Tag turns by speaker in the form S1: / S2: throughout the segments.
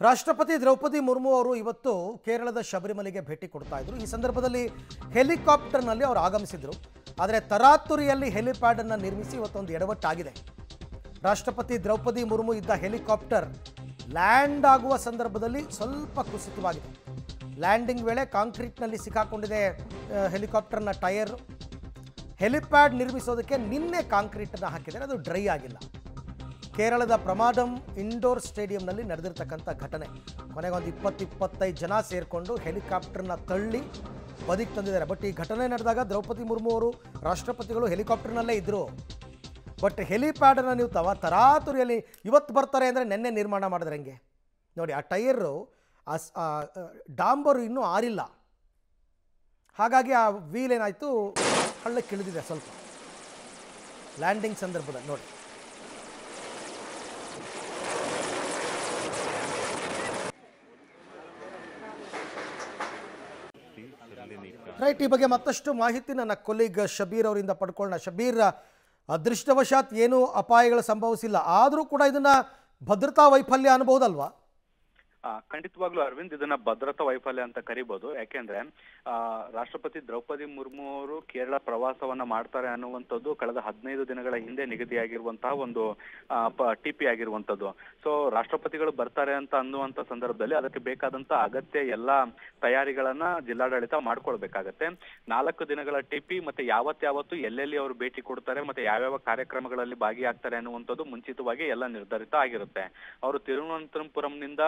S1: ರಾಷ್ಟ್ರಪತಿ ದ್ರೌಪದಿ ಮುರ್ಮು ಅವರು ಇವತ್ತು ಕೇರಳದ ಶಬರಿಮಲೆಗೆ ಭೇಟಿ ಕೊಡ್ತಾ ಇದ್ರು। ಈ ಸಂದರ್ಭದಲ್ಲಿ ಹೆಲಿಕಾಪ್ಟರ್ನಲ್ಲಿ ಅವರು ಆಗಮಿಸಿದ್ರು। ಆದರೆ ತರಾತುರಿಯಲ್ಲಿ ಹೆಲಿಪ್ಯಾಡ್ ಅನ್ನು ನಿರ್ಮಿಸಿ ಇವತ್ತೊಂದು ಎಡವಟ್ಟಾಗಿದೆ। ರಾಷ್ಟ್ರಪತಿ ದ್ರೌಪದಿ ಮುರ್ಮು ಇದ್ದ ಹೆಲಿಕಾಪ್ಟರ್ ಲ್ಯಾಂಡ್ ಆಗುವ ಸಂದರ್ಭದಲ್ಲಿ ಸ್ವಲ್ಪ ಕುಸಿತವಾಗಿದೆ। ಲ್ಯಾಂಡಿಂಗ್ ವೇಳೆ ಕಾಂಕ್ರೀಟ್ನಲ್ಲಿ ಸಿಕ್ಕಾಕೊಂಡಿದೆ ಹೆಲಿಕಾಪ್ಟರ್ನ ಟೈರ್। ಹೆಲಿಪ್ಯಾಡ್ ನಿರ್ಮಿಸೋದಕ್ಕೆ ನಿನ್ನೆ ಕಾಂಕ್ರೀಟನ್ನು ಹಾಕಿದ್ದಾರೆ, ಅದು ಡ್ರೈ ಆಗಿಲ್ಲ। ಕೇರಳದ ಪ್ರಮಾದಂ ಇಂಡೋರ್ ಸ್ಟೇಡಿಯಂನಲ್ಲಿ ನಡೆದಿರ್ತಕ್ಕಂಥ ಘಟನೆ। ಕೊನೆಗೆ ಒಂದು 20-25 ಜನ ಸೇರಿಕೊಂಡು ಹೆಲಿಕಾಪ್ಟರ್ನ ತಳ್ಳಿ ಬದಿಗೆ ತಂದಿದ್ದಾರೆ। ಬಟ್ ಈ ಘಟನೆ ನಡೆದಾಗ ದ್ರೌಪದಿ ಮುರ್ಮು ಅವರು ರಾಷ್ಟ್ರಪತಿಗಳು ಹೆಲಿಕಾಪ್ಟರ್ನಲ್ಲೇ ಇದ್ದರು। ಬಟ್ ಹೆಲಿಪ್ಯಾಡನ್ನು ನೀವು ತರಾತುರಿಯಲ್ಲಿ ಇವತ್ತು ಬರ್ತಾರೆ ಅಂದರೆ ನೆನ್ನೆ ನಿರ್ಮಾಣ ಮಾಡಿದ್ರೆ ಹೆಂಗೆ ನೋಡಿ। ಆ ಟೈರು ಡಾಂಬರು ಇನ್ನೂ ಆರಿಲ್ಲ, ಹಾಗಾಗಿ ಆ ವೀಲ್ ಏನಾಯಿತು ಹಳ್ಳಕ್ಕೆ ಇಳಿದಿದೆ ಸ್ವಲ್ಪ ಲ್ಯಾಂಡಿಂಗ್ ಸಂದರ್ಭದಲ್ಲಿ ನೋಡಿ। ರೈಟ್, ಈ ಬಗ್ಗೆ ಮತ್ತಷ್ಟು ಮಾಹಿತಿ ನನ್ನ ಕೊಲೀಗ್ ಶಬೀರ್ ಅವರಿಂದ ಪಡ್ಕೊಳ್ಳೋಣ। ಶಬೀರ್, ಅದೃಷ್ಟವಶಾತ್ ಏನು ಅಪಾಯಗಳು ಸಂಭವಿಸಿಲ್ಲ, ಆದರೂ ಕೂಡ ಇದನ್ನ ಭದ್ರತಾ ವೈಫಲ್ಯ ಅನ್ಬಹುದಲ್ವಾ?
S2: ಖಂಡಿತವಾಗ್ಲೂ ಅರವಿಂದ್, ಇದನ್ನ ಭದ್ರತಾ ವೈಫಲ್ಯ ಅಂತ ಕರಿಬಹುದು। ಯಾಕೆಂದ್ರೆ ರಾಷ್ಟ್ರಪತಿ ದ್ರೌಪದಿ ಮುರ್ಮು ಅವರು ಕೇರಳ ಪ್ರವಾಸವನ್ನ ಮಾಡ್ತಾರೆ ಅನ್ನುವಂಥದ್ದು ಕಳೆದ 15 ದಿನಗಳ ಹಿಂದೆ ನಿಗದಿಯಾಗಿರುವಂತಹ ಒಂದು ಟಿಪಿ ಆಗಿರುವಂತದ್ದು। ಸೊ ರಾಷ್ಟ್ರಪತಿಗಳು ಬರ್ತಾರೆ ಅಂತ ಅನ್ನುವಂತ ಸಂದರ್ಭದಲ್ಲಿ ಅದಕ್ಕೆ ಬೇಕಾದಂತ ಅಗತ್ಯ ಎಲ್ಲಾ ತಯಾರಿಗಳನ್ನ ಜಿಲ್ಲಾಡಳಿತ ಮಾಡ್ಕೊಳ್ಬೇಕಾಗತ್ತೆ। 4 ದಿನಗಳ ಟಿಪಿ ಮತ್ತೆ ಯಾವತ್ತು ಎಲ್ಲೆಲ್ಲಿ ಅವರು ಭೇಟಿ ಕೊಡ್ತಾರೆ ಮತ್ತೆ ಯಾವ್ಯಾವ ಕಾರ್ಯಕ್ರಮಗಳಲ್ಲಿ ಭಾಗಿಯಾಗ್ತಾರೆ ಅನ್ನುವಂಥದ್ದು ಮುಂಚಿತವಾಗಿ ಎಲ್ಲ ನಿರ್ಧರಿತ ಆಗಿರುತ್ತೆ। ಅವರು ತಿರುವನಂತಪುರಂನಿಂದ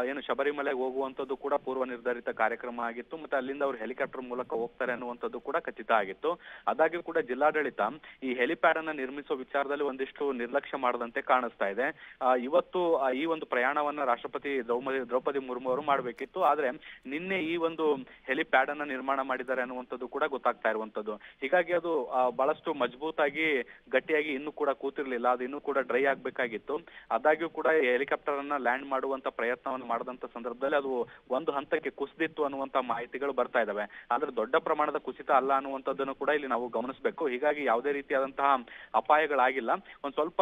S2: ಏನು ಶಬರಿಮಲೆಗೆ ಹೋಗುವಂತದ್ದು ಕೂಡ ಪೂರ್ವ ನಿರ್ಧರಿತ ಕಾರ್ಯಕ್ರಮ ಆಗಿತ್ತು, ಮತ್ತೆ ಅಲ್ಲಿಂದ ಅವರು ಹೆಲಿಕಾಪ್ಟರ್ ಮೂಲಕ ಹೋಗ್ತಾರೆ ಅನ್ನುವಂಥದ್ದು ಕೂಡ ಖಚಿತ ಆಗಿತ್ತು। ಆದಾಗ್ಯೂ ಕೂಡ ಜಿಲ್ಲಾಡಳಿತ ಈ ಹೆಲಿಪ್ಯಾಡ್ ಅನ್ನ ನಿರ್ಮಿಸೋ ವಿಚಾರದಲ್ಲಿ ಒಂದಿಷ್ಟು ನಿರ್ಲಕ್ಷ್ಯ ಮಾಡದಂತೆ ಕಾಣಿಸ್ತಾ ಇದೆ। ಇವತ್ತು ಈ ಒಂದು ಪ್ರಯಾಣವನ್ನ ರಾಷ್ಟ್ರಪತಿ ದ್ರೌಪದಿ ಮುರ್ಮು ಅವರು ಮಾಡಬೇಕಿತ್ತು, ಆದ್ರೆ ನಿನ್ನೆ ಈ ಒಂದು ಹೆಲಿಪ್ಯಾಡ್ ಅನ್ನ ನಿರ್ಮಾಣ ಮಾಡಿದ್ದಾರೆ ಅನ್ನುವಂಥದ್ದು ಕೂಡ ಗೊತ್ತಾಗ್ತಾ ಇರುವಂತದ್ದು। ಹೀಗಾಗಿ ಅದು ಬಹಳಷ್ಟು ಮಜಬೂತಾಗಿ ಗಟ್ಟಿಯಾಗಿ ಇನ್ನೂ ಕೂಡ ಕೂತಿರ್ಲಿಲ್ಲ, ಅದು ಇನ್ನೂ ಕೂಡ ಡ್ರೈ ಆಗ್ಬೇಕಾಗಿತ್ತು। ಆದಾಗ್ಯೂ ಕೂಡ ಹೆಲಿಕಾಪ್ಟರ್ ಅನ್ನ ಲ್ಯಾಂಡ್ ಮಾಡುವಂತ ಪ್ರಯತ್ನವನ್ನು ಮಾಡಿದಂತ ಸಂದರ್ಭದಲ್ಲಿ ಅದು ಒಂದು ಹಂತಕ್ಕೆ ಕುಸಿದಿತ್ತು ಅನ್ನುವಂತ ಮಾಹಿತಿಗಳು ಬರ್ತಾ ಇದಾವೆ। ಆದ್ರೆ ದೊಡ್ಡ ಪ್ರಮಾಣದ ಕುಸಿತ ಅಲ್ಲ ಅನ್ನುವಂಥದ್ದನ್ನು ಕೂಡ ಇಲ್ಲಿ ನಾವು ಗಮನಿಸಬೇಕು। ಹೀಗಾಗಿ ಯಾವುದೇ ರೀತಿಯಾದಂತಹ ಅಪಾಯಗಳಾಗಿಲ್ಲ। ಒಂದ್ ಸ್ವಲ್ಪ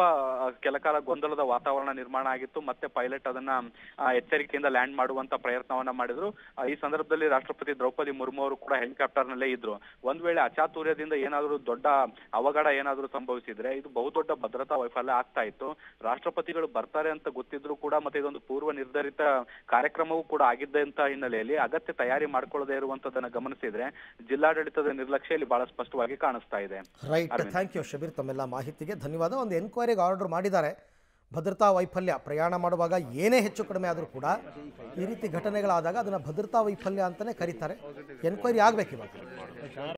S2: ಕೆಲಕಾಲ ಗೊಂದಲದ ವಾತಾವರಣ ನಿರ್ಮಾಣ ಆಗಿತ್ತು, ಮತ್ತೆ ಪೈಲಟ್ ಅದನ್ನ ಎಚ್ಚರಿಕೆಯಿಂದ ಲ್ಯಾಂಡ್ ಮಾಡುವಂತ ಪ್ರಯತ್ನವನ್ನ ಮಾಡಿದ್ರು। ಈ ಸಂದರ್ಭದಲ್ಲಿ ರಾಷ್ಟ್ರಪತಿ ದ್ರೌಪದಿ ಮುರ್ಮು ಅವರು ಕೂಡ ಹೆಲಿಕಾಪ್ಟರ್ ನಲ್ಲೇ ಇದ್ರು। ಒಂದ್ ವೇಳೆ ಅಚಾತುರ್ಯದಿಂದ ಏನಾದ್ರು ದೊಡ್ಡ ಅವಘಡ ಏನಾದ್ರು ಸಂಭವಿಸಿದ್ರೆ ಇದು ಬಹುದೊಡ್ಡ ಭದ್ರತಾ ವೈಫಲ್ಯ ಆಗ್ತಾ ಇತ್ತು। ರಾಷ್ಟ್ರಪತಿಗಳು ಬರ್ತಾರೆ ಅಂತ ಗೊತ್ತಿದ್ರು ಕೂಡ ಮತ್ತೆ ಇದೊಂದು ಪೂರ್ವ ನಿರ್ಧರಿತ ಕಾರ್ಯಕ್ರಮವೂ ಕೂಡ ಆಗಿದ್ದಂತ ಹಿನ್ನೆಲೆಯಲ್ಲಿ ಅಗತ್ಯ ತಯಾರಿ ಮಾಡ್ಕೊಳ್ಳದೆ ಇರುವಂತದನ್ನ ಗಮನಿಸಿದ್ರೆ ಜಿಲ್ಲಾಡಳಿತದ ನಿರ್ಲಕ್ಷ್ಯ ಇಲ್ಲಿ ಬಹಳ ಸ್ಪಷ್ಟವಾಗಿ ಕಾಣಿಸ್ತಾ ಇದೆ।
S1: ರೈಟ್, ಥ್ಯಾಂಕ್ ಯು ಶಬೀರ್, ತಮ್ಮೆಲ್ಲ ಮಾಹಿತಿಗೆ ಧನ್ಯವಾದ। ಒಂದು ಎನ್ಕ್ವೈರಿಗೆ ಆರ್ಡರ್ ಮಾಡಿದ್ದಾರೆ। ಭದ್ರತಾ ವೈಫಲ್ಯ, ಪ್ರಯಾಣ ಮಾಡುವಾಗ ಏನೇ ಹೆಚ್ಚು ಕಡಿಮೆ ಆದರೂ ಕೂಡ ಈ ರೀತಿ ಘಟನೆಗಳಾದಾಗ ಅದನ್ನು ಭದ್ರತಾ ವೈಫಲ್ಯ ಅಂತಲೇ ಕರೀತಾರೆ। ಎನ್ಕ್ವೈರಿ ಆಗಬೇಕು ಇವಾಗ।